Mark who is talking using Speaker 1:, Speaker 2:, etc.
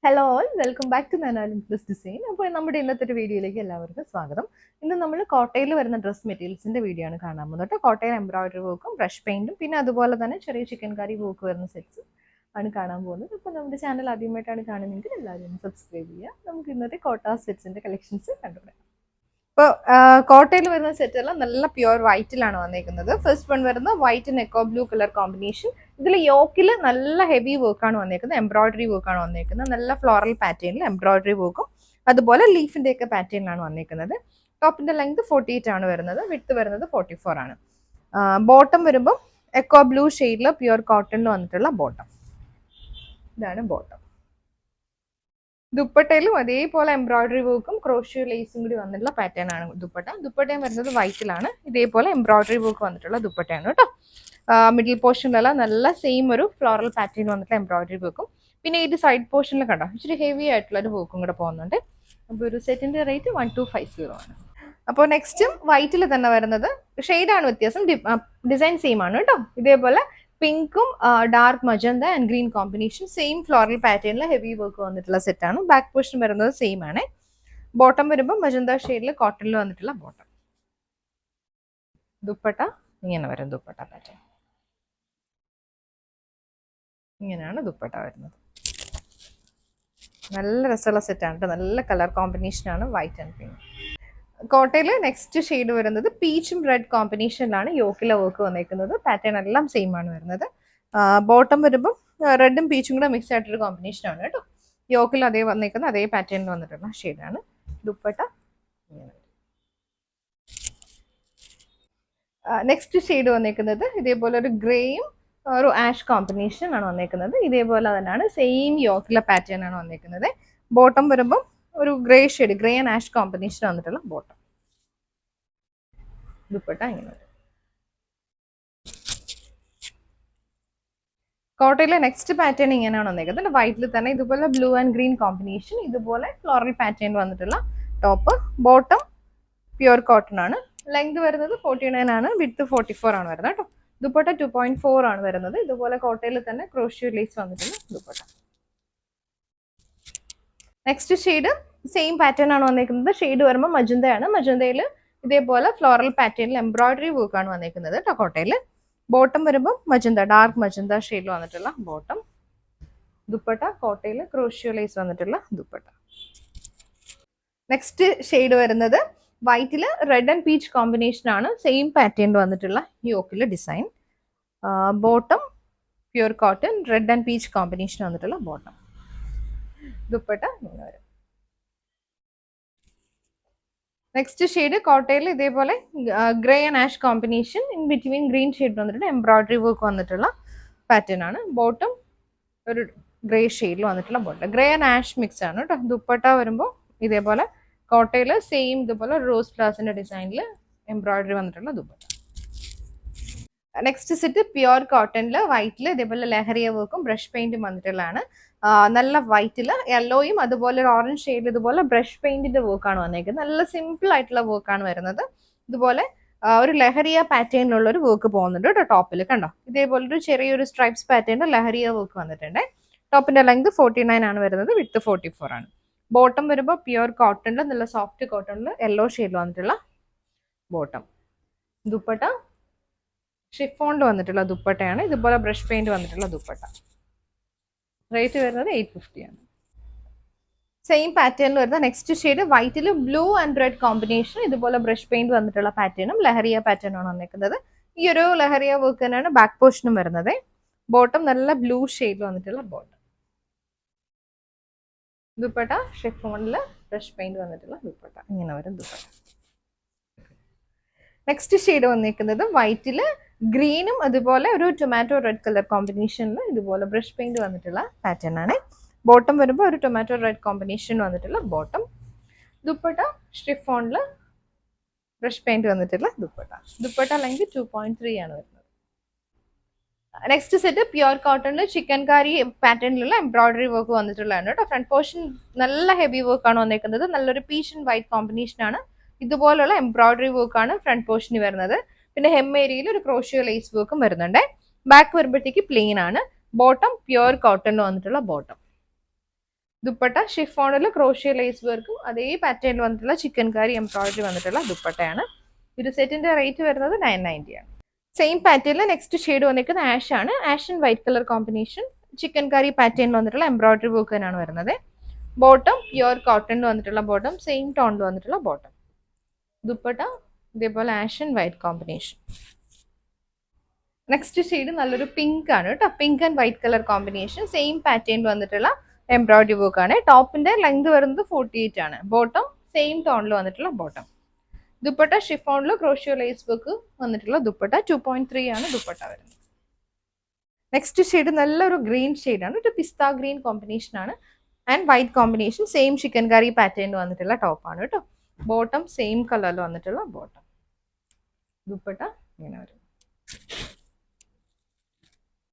Speaker 1: Hello all, welcome back to നനാലിൻ plus design. അപ്പോൾ നമ്മുടെ ഇന്നത്തെ ഒരു വീഡിയോയിലേക്ക് എല്ലാവർക്കും സ്വാഗതം. ഇന്ന് നമ്മൾ കോട്ടയിൽ വരുന്ന ഡ്രസ് മെറ്റീരിയൽസിന്റെ വീഡിയോ ആണ് കാണാൻ പോകുന്നത്. കോട്ടയിൽ എംബ്രോയിഡറി വർക്കും ബ്രഷ് പെയിന്റും പിന്നെ അതുപോലെ തന്നെ ചെറിയ ചിക്കൻ കറി വർക്ക് വരുന്ന സെറ്റ്സ് ആണ് കാണാൻ പോകുന്നത്. അപ്പോൾ നമ്മുടെ ചാനൽ ആദ്യമായിട്ടാണ് കാണുന്നതെങ്കിൽ എല്ലാവരും സബ്സ്ക്രൈബ് ചെയ്യുക. നമുക്ക് ഇന്നത്തെ കോട്ട സെറ്റ്സിന്റെ കളക്ഷൻസ് കണ്ടുപിടിക്കാം. ഇപ്പോൾ കോട്ടയിൽ വരുന്ന സെറ്റ് എല്ലാം നല്ല പ്യുവർ വൈറ്റിലാണ് വന്നേക്കുന്നത്. ഫസ്റ്റ് വൺ വരുന്നത് white and echo blue colour combination. ഇതിൽ യോക്കിൽ നല്ല ഹെവി വർക്കാണ് വന്നേക്കുന്നത്, എംബ്രോയിഡറി വർക്കാണ് വന്നേക്കുന്നത്. നല്ല ഫ്ലോറൽ പാറ്റേണിൽ എംബ്രോയിഡറി വർക്കും അതുപോലെ ലീഫിന്റെ ഒക്കെ പാറ്റേണിലാണ് വന്നേക്കുന്നത്. ടോപ്പിന്റെ ലെങ്ത് 48 ആണ് വരുന്നത്, വിഡ്ത്ത് വരുന്നത് 44 ആണ്. ബോട്ടം വരുമ്പോൾ എക്കോ ബ്ലൂ ഷെയ്ഡിൽ പ്യുവർ കോട്ടണിൽ വന്നിട്ടുള്ള ബോട്ടം. ഇതാണ് ബോട്ടം. ദുപ്പട്ടയിലും അതേപോലെ എംബ്രോയിഡറി വർക്കും ക്രോഷ്യോ ലേസും കൂടി വന്നിട്ടുള്ള പാറ്റേൺ ആണ് ദുപ്പട്ട. ദുപ്പട്ടയും വരുന്നത് വൈറ്റിലാണ്. ഇതേപോലെ എംബ്രോയിഡറി വർക്ക് വന്നിട്ടുള്ള ദുപ്പട്ടയാണ് കേട്ടോ. മിഡിൽ പോർഷനിലെല്ലാം നല്ല സെയിം ഒരു ഫ്ലോറൽ പാറ്റേൺ വന്നിട്ടുള്ള എംബ്രോയിഡറി വർക്കും പിന്നെ ഇത് സൈഡ് പോർഷനിൽ കണ്ടോ ഇച്ചിരി ഹെവി ആയിട്ടുള്ള ഒരു വർക്കും കൂടെ പോകുന്നുണ്ട്. അപ്പോൾ ഒരു സെറ്റിന്റെ റേറ്റ് 1250 ആണ്. അപ്പോൾ നെക്സ്റ്റും വൈറ്റിൽ തന്നെ വരുന്നത് ഷെയ്ഡാണ് വ്യത്യാസം, ഡിസൈൻ സെയിം ആണ് കേട്ടോ. ഇതേപോലെ പിങ്കും dark magenta and green combination same floral പാറ്റേണിൽ ഹെവി വർക്ക് വന്നിട്ടുള്ള സെറ്റാണ്. ബാക്ക് പോർഷൻ വരുന്നത് സെയിം ആണ്. ബോട്ടം വരുമ്പോൾ മജന്ത ഷെയ്ഡിൽ കോട്ടണിൽ വന്നിട്ടുള്ള ബോട്ടം. ദുപ്പട്ട ഇങ്ങനെ വരും. ദുപ്പട്ട പാറ്റേൺ ഇങ്ങനെയാണ് ദുപ്പട്ട വരുന്നത്. നല്ല രസമുള്ള സെറ്റാണ്, നല്ല കളർ കോമ്പിനേഷൻ ആണ് വൈറ്റ് ആൻഡ് പിങ്ക്. കോട്ടയിൽ നെക്സ്റ്റ് ഷെയ്ഡ് വരുന്നത് പീച്ചും റെഡ് കോമ്പിനേഷനിലാണ് യോക്കിലെ വർക്ക് വന്നേക്കുന്നത്. പാറ്റേൺ എല്ലാം സെയിം ആണ് വരുന്നത്. ബോട്ടം വരുമ്പോൾ റെഡും പീച്ചും കൂടെ മിക്സ് ആയിട്ടൊരു കോമ്പിനേഷൻ ആണ് കേട്ടോ. യോക്കിൽ അതേ വന്നേക്കുന്ന അതേ പാറ്റേണിൽ വന്നിട്ടുള്ള ഷെയ്ഡാണ്. ദുപ്പട്ട നെക്സ്റ്റ് ഷെയ്ഡ് വന്നേക്കുന്നത് ഇതേപോലെ ഒരു ഗ്രേയും ഒരു ആഷ് കോമ്പിനേഷൻ ആണ് വന്നേക്കുന്നത്. ഇതേപോലെ തന്നെയാണ് സെയിം യോക്കിലെ പാറ്റേൺ ആണ് വന്നേക്കുന്നത്. ബോട്ടം വരുമ്പോൾ ഒരു grey shade, grey and ash combination വന്നിട്ടുള്ള ബോട്ടം. ദുപ്പട്ട ഇങ്ങനെ വരും. കോട്ടയിലെ നെക്സ്റ്റ് പാറ്റേൺ ഇങ്ങനെയാണ് വന്നേക്കുന്നത്. വൈറ്റിൽ തന്നെ ഇതുപോലെ ബ്ലൂ ആൻഡ് ഗ്രീൻ കോമ്പിനേഷൻ, ഇതുപോലെ ഫ്ലോറൽ പാറ്റേൺ വന്നിട്ടുള്ള ടോപ്പ്. ബോട്ടം പ്യുവർ കോട്ടൺ ആണ്. ലെങ്ത് വരുന്നത് 49 ആണ്, വിഡ്ത്ത് 44 ആണ് വരുന്നത് കേട്ടോ. ദുപ്പട്ട 2.4 ആണ് വരുന്നത്. ഇതുപോലെ കോട്ടയിൽ തന്നെ ക്രോഷ്യോ ലേസ് വന്നിട്ടുള്ള dupatta. Next shade same pattern ആണ് വന്നേക്കുന്നത്. ഷെയ്ഡ് വരുമ്പോൾ മജന്തയാണ്. മജന്തയിൽ ഇതേപോലെ ഫ്ലോറൽ പാറ്റേണിൽ എംബ്രോയിഡറി വർക്ക് ആണ് വന്നേക്കുന്നത് കേട്ടോ കോട്ടയിൽ. ബോട്ടം വരുമ്പോൾ മജന്ത, ഡാർക്ക് മജന്ത ഷെയ്ഡിൽ വന്നിട്ടുള്ള ബോട്ടം. ദുപ്പട്ട കോട്ടയിൽ ക്രോഷ്യോ ലേസ് വന്നിട്ടുള്ള ദുപ്പട്ട. നെക്സ്റ്റ് ഷെയ്ഡ് വരുന്നത് വൈറ്റിൽ റെഡ് ആൻഡ് പീച്ച് കോമ്പിനേഷൻ ആണ്. സെയിം പാറ്റേണിൽ വന്നിട്ടുള്ള യോക്കിലെ design. Bottom pure cotton, red and peach combination വന്നിട്ടുള്ള ബോട്ടം. ദുപ്പട്ട ഇങ്ങനെ വരും. നെക്സ്റ്റ് ഷെയ്ഡ് കോട്ടയിൽ ഇതേപോലെ grey and ash combination, in between green shade വന്നിട്ട് എംബ്രോയിഡറി വർക്ക് വന്നിട്ടുള്ള പാറ്റേൺ ആണ്. ബോട്ടം ഒരു ഗ്രേ ഷെയ്ഡിൽ വന്നിട്ടുള്ള bottom. Grey and ash mix ആണ് കേട്ടോ. ദുപ്പട്ട വരുമ്പോൾ ഇതേപോലെ കോട്ടയിൽ സെയിം ഇതുപോലെ റോസ് ഫ്ലവേഴ്സിന്റെ ഡിസൈനിൽ എംബ്രോയിഡറി വന്നിട്ടുള്ള ദുപ്പട്ട. നെക്സ്റ്റ് സെറ്റ് പ്യുവർ കോട്ടണിൽ വൈറ്റിൽ ഇതേപോലെ ലഹരിയ വർക്കും ബ്രഷ് പെയിന്റും വന്നിട്ടുള്ളതാണ്. നല്ല വൈറ്റിൽ യെല്ലോയും അതുപോലെ ഒരു ഓറഞ്ച് ഷെയ്ഡിൽ ഇതുപോലെ ബ്രഷ് പെയിന്റിന്റെ വർക്കാണ് വന്നേക്കുന്നത്. നല്ല സിമ്പിൾ ആയിട്ടുള്ള വർക്കാണ് വരുന്നത്. ഇതുപോലെ ഒരു ലഹരിയ പാറ്റേണിലുള്ള ഒരു വർക്ക് പോകുന്നുണ്ട് കേട്ടോ ടോപ്പിൽ. കണ്ടോ ഇതേപോലെ ഒരു ചെറിയൊരു സ്ട്രൈപ്സ് പാറ്റേണിൽ ലഹരിയ വർക്ക് വന്നിട്ടുണ്ട്. ടോപ്പിന്റെ ലെങ്ത് 49 ആണ് വരുന്നത്, വിഡ്ത്ത് 44 ആണ്. ബോട്ടം വരുമ്പോൾ പ്യുവർ കോട്ടണിൽ നല്ല സോഫ്റ്റ് കോട്ടണിൽ യെല്ലോ ഷെയ്ഡിൽ വന്നിട്ടുള്ള ബോട്ടം. ദുപ്പട്ട ഷിഫോണിൽ വന്നിട്ടുള്ള ദുപ്പട്ടയാണ്. ഇതുപോലെ ബ്രഷ് പെയിന്റ് വന്നിട്ടുള്ള ദുപ്പട്ട. റേറ്റ് വരുന്നത് 850 ആണ്. സെയിം പാറ്റേണിൽ വരുന്ന നെക്സ്റ്റ് ഷെയ്ഡ് വൈറ്റിൽ ബ്ലൂ ആൻഡ് റെഡ് കോമ്പിനേഷൻ, ഇതുപോലെ ബ്രഷ് പെയിന്റ് വന്നിട്ടുള്ള പാറ്റേണും ലഹരിയ പാറ്റേൺ ആണ് വന്നിരിക്കുന്നത്. ഈ ഒരു ലഹരിയ വർക്ക് തന്നെയാണ് ബാക്ക് പോർഷനും വരുന്നത്. ബോട്ടം നല്ല ബ്ലൂ ഷെയ്ഡിൽ വന്നിട്ടുള്ള ബോട്ടം. ദുപ്പട്ട ഷിഫോണിൽ ബ്രഷ് പെയിന്റ് വന്നിട്ടുള്ള ദുപ്പട്ട. ഇങ്ങനെ വരും ദുപ്പട്ട. നെക്സ്റ്റ് ഷെയ്ഡ് വന്നിരിക്കുന്നത് വൈറ്റിൽ ഗ്രീനും അതുപോലെ ഒരു ടൊമാറ്റോ റെഡ് കളർ കോമ്പിനേഷനിൽ ഇതുപോലെ ബ്രഷ് പെയിന്റ് വന്നിട്ടുള്ള പാറ്റേൺ ആണ്. ബോട്ടം വരുമ്പോൾ ഒരു ടൊമാറ്റോ റെഡ് കോമ്പിനേഷൻ വന്നിട്ടുള്ള ബോട്ടം. ദുപ്പട്ട ഷിഫോണിൽ ബ്രഷ് പെയിന്റ് വന്നിട്ടുള്ള ദുപ്പട്ട. ദുപ്പട്ട ലെങ്ത് 2.3 ആണ് വരുന്നത്. നെക്സ്റ്റ് സെറ്റ് പ്യുവർ കോട്ടണിൽ ചിക്കൻ കാരി പാറ്റേണിലുള്ള എംബ്രോയിഡറി വർക്ക് വന്നിട്ടുള്ളതാണ് കേട്ടോ. ഫ്രണ്ട് പോർഷൻ നല്ല ഹെവി വർക്ക് ആണ് വന്നിരിക്കുന്നത്. നല്ലൊരു പീച്ച് ആൻഡ് വൈറ്റ് കോമ്പിനേഷൻ ആണ്. ഇതുപോലുള്ള എംബ്രോയിഡറി വർക്ക് ആണ് ഫ്രണ്ട് പോർഷന് വരുന്നത്. പിന്നെ ഹെം ഏരിയയിൽ ഒരു ക്രോഷ്യോ ലേസ് വർക്കും വരുന്നുണ്ട്. ബാക്ക് വരുമ്പോഴത്തേക്ക് പ്ലെയിൻ ആണ്. ബോട്ടം പ്യുവർ കോട്ടണിൽ വന്നിട്ടുള്ള ബോട്ടം. ദുപ്പട്ട ഷിഫോണിൽ ക്രോഷ്യ ലേസ് വർക്കും അതേ പാറ്റേണിൽ വന്നിട്ടുള്ള ചിക്കൻ കറി എംബ്രോയിഡറി വന്നിട്ടുള്ള ദുപ്പട്ടയാണ്. ഒരു സെറ്റിന്റെ റേറ്റ് വരുന്നത് 990 ആണ്. സെയിം പാറ്റേണിൽ നെക്സ്റ്റ് ഷെയ്ഡ് വന്നിരിക്കുന്നത് ആഷ് ആണ്. Ash and white colour combination chikankari പാറ്റേണിൽ വന്നിട്ടുള്ള എംബ്രോയിഡറി വർക്ക് തന്നെയാണ് വരുന്നത്. ബോട്ടം പ്യുവർ കോട്ടണിൽ വന്നിട്ടുള്ള ബോട്ടം, സെയിം ടോണിൽ വന്നിട്ടുള്ള ബോട്ടം. ദുപ്പട്ട ഇതേപോലെ ash and white combination. Next shade നല്ലൊരു പിങ്ക് ആണ് കേട്ടോ. Pink and white colour combination same പാറ്റേണിൽ വന്നിട്ടുള്ള എംബ്രോയിഡറി വർക്ക് ആണ്. ടോപ്പിന്റെ ലെങ്ത് വരുന്നത് 48 ആണ്. ബോട്ടം സെയിം ടോണിൽ വന്നിട്ടുള്ള ബോട്ടം. ദുപ്പട്ട ഷിഫോണിൽ ക്രോഷ്യോ ലേസ് വർക്ക് വന്നിട്ടുള്ള ദുപ്പട്ട 2.3 ആണ് ദുപ്പട്ട വരുന്നത്. നെക്സ്റ്റ് ഷെയ്ഡ് നല്ലൊരു ഗ്രീൻ ഷെയ്ഡ് ആണ്. ഒരു പിസ്ത ഗ്രീൻ കോമ്പിനേഷൻ ആണ് and white combination. Same chikankari പാറ്റേണിൽ വന്നിട്ടുള്ള ടോപ്പാണ് കേട്ടോ. ബോട്ടം സെയിം കളറിൽ വന്നിട്ടുള്ള ബോട്ടം. ദുപ്പട്ട ഇങ്ങനെ വരും.